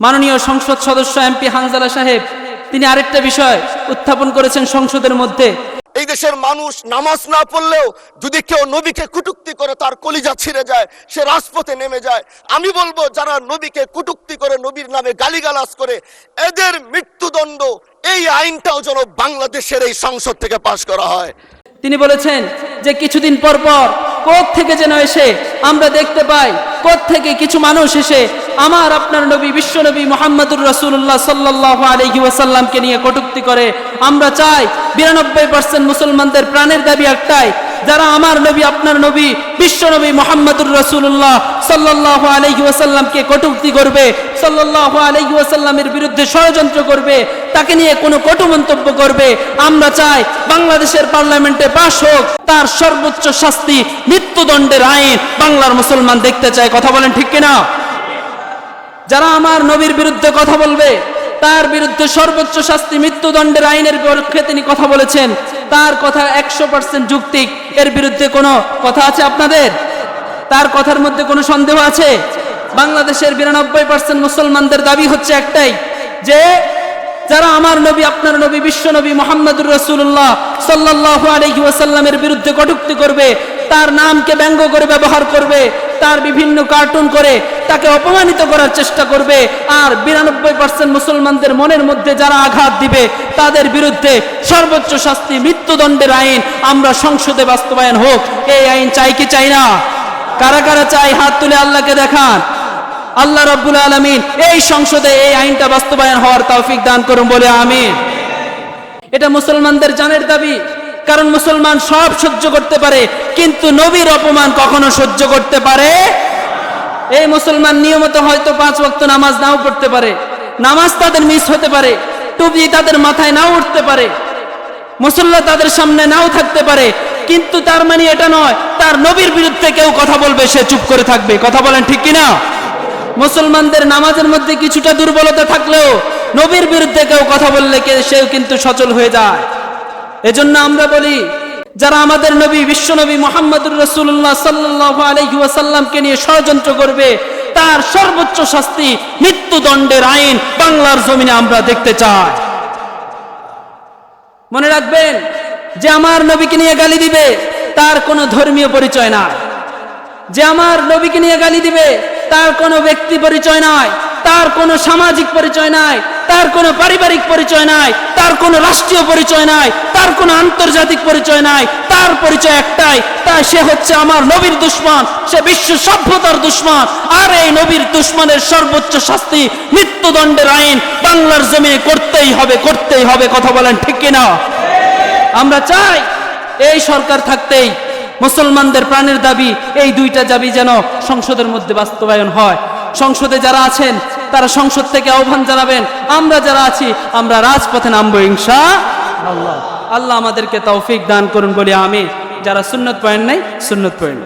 মাননীয় সংসদ সদস্য এমপি হানজালা সাহেব তিনি আরেকটা বিষয় উত্থাপন করেছেন সংসদের মধ্যে। এই দেশের মানুষ নামাজ না পড়লেও যদি কেউ নবীকে কটূক্তি করে তার কলিজা ছিঁড়ে যায়, সে রাজপথে নেমে যায়। আমি বলবো যারা নবীকে কটূক্তি করে, নবীর নামে গালিগালাজ করে, এদের মৃত্যুদণ্ড এই আইনটাও যেন বাংলাদেশের এই সংসদ থেকে পাশ করা হয়। তিনি বলেছেন যে কিছুদিন পর পর কোথ থেকে যেন এসে আমরা দেখতে পাই, কোথ থেকে কিছু মানুষ এসে আমার আপনার নবী বিশ্বনবী মুহাম্মদুর রাসূলুল্লাহ সাল্লাল্লাহু আলাইহি ওয়াসাল্লামকে নিয়ে কটূক্তি করে। আমরা চাই 92% মুসলমানদের প্রাণের দাবি একটাই, যারা আমার নবী আপনার নবী বিশ্বনবী মুহাম্মদুর রাসূলুল্লাহ সাল্লাল্লাহু আলাইহি ওয়াসাল্লামকে কটূক্তি করবে, সাল্লাল্লাহু আলাইহি ওয়াসাল্লামের বিরুদ্ধে ষড়যন্ত্র করবে, তাকে নিয়ে কোনো কটু মন্তব্য করবে, আমরা চাই বাংলাদেশের পার্লামেন্টে পাশ হোক তার সর্বোচ্চ শাস্তি মৃত্যুদণ্ডের আইন বাংলার মুসলমান দেখতে চায়। কথা বলেন ঠিক কিনা? যারা আমার নবীর বিরুদ্ধে কথা বলবে তার বিরুদ্ধে সর্বোচ্চ শাস্তি মৃত্যুদণ্ডের আইনের পক্ষে তিনি কথা বলেছেন, তার কথা 100% যৌক্তিক। এর বিরুদ্ধে কোনো কথা আছে আপনাদের? তার কথার মধ্যে কোনো সন্দেহ আছে? বাংলাদেশের 92% মুসলমানদের দাবি হচ্ছে একটাই, যে যারা আমার নবী আপনার নবী বিশ্বনবী মুহাম্মদুর রাসূলুল্লাহ সাল্লাল্লাহু আলাইহি ওয়াসাল্লামের বিরুদ্ধে কটূক্তি করবে, তার নামকে ব্যঙ্গ করে ব্যবহার করবে, তার বিভিন্ন কার্টুন করে তাকে অপমানিত করার চেষ্টা করবে, আর 92% মুসলমানদের মনের মধ্যে যারা আঘাত দিবে তাদের বিরুদ্ধে সর্বোচ্চ শাস্তি মৃত্যুদণ্ডের আইন আমরা সংসদে বাস্তবায়ন হোক। এই আইন চাই কি চাই না? কারা কারা চাই হাত তুলে আল্লাহকে দেখান। আল্লাহ রাব্বুল আলামিন এই সংসদে এই আইনটা বাস্তবায়ন হওয়ার তৌফিক দান করুন বলে আমিন। এটা মুসলমানদের জানের দাবি, কারণ মুসলমান সব সহ্য করতে পারে কিন্তু নবীর অপমান কখনো সহ্য করতে পারে। এই মুসলমান নিয়মিত হয়তো 5 ওয়াক্ত নামাজ নাও পড়তে পারে, নামাজ তাদের মিস হতে পারে, টুপি তাদের মাথায় নাও উঠতে পারে, মুসল্লা তাদের সামনে নাও থাকতে পারে, কিন্তু তার মানে এটা নয় তার নবীর বিরুদ্ধে কেউ কথা বলবে সে চুপ করে থাকবে। কথা বলেন ঠিক কিনা? মুসলমানদের নামাজের মধ্যে কিছুটা দুর্বলতা থাকলেও নবীর বিরুদ্ধে কেউ কথা বললে সেও কিন্তু সচল হয়ে যায়। এজন্য আমরা বলি, যারা আমাদের নবী বিশ্বনবী মুহাম্মদুর রাসূলুল্লাহ সাল্লাল্লাহু আলাইহি ওয়াসাল্লামকে নিয়ে ষড়যন্ত্র করবে তার সর্বোচ্চ শাস্তি মৃত্যুদণ্ডের আইন বাংলার জমিনে আমরা দেখতে চাই। মনে রাখবেন, যে আমার নবীকে নিয়ে গালি দিবে তার কোনো ধর্মীয় পরিচয় নাই, যে আমার নবীকে নিয়ে গালি দিবে তার কোনো ব্যক্তি পরিচয় নাই, তার কোনো সামাজিক পরিচয় নাই, তার কোনো পারিবারিক পরিচয় নাই, তার কোনো রাষ্ট্রীয় পরিচয় নাই, তার কোনো আন্তর্জাতিক পরিচয় নাই, তার পরিচয় একটাই, তাই সে হচ্ছে আমার নবীর দুশমন, সে বিশ্ব সভ্যতার দুশমন। আর এই নবীর দুশমনের সর্বোচ্চ শাস্তি মৃত্যুদণ্ডের আইন বাংলার জমিনে করতেই হবে, করতেই হবে। কথা বলেন ঠিক কিনা? আমরা চাই এই সরকার থাকতেই মুসলমানদের প্রাণের দাবি, এই দুইটা দাবি যেন সংসদের মধ্যে বাস্তবায়ন হয়। সংসদে যারা আছেন তারা সংসদ থেকে আহ্বান জানাবেন, আমরা যারা আছি আমরা রাজপথে নামবো ইনশাআল্লাহ। আল্লাহ আমাদেরকে তৌফিক দান করুন বলে আমি। যারা সুন্নত পড়েন নাই সুন্নত পড়েন।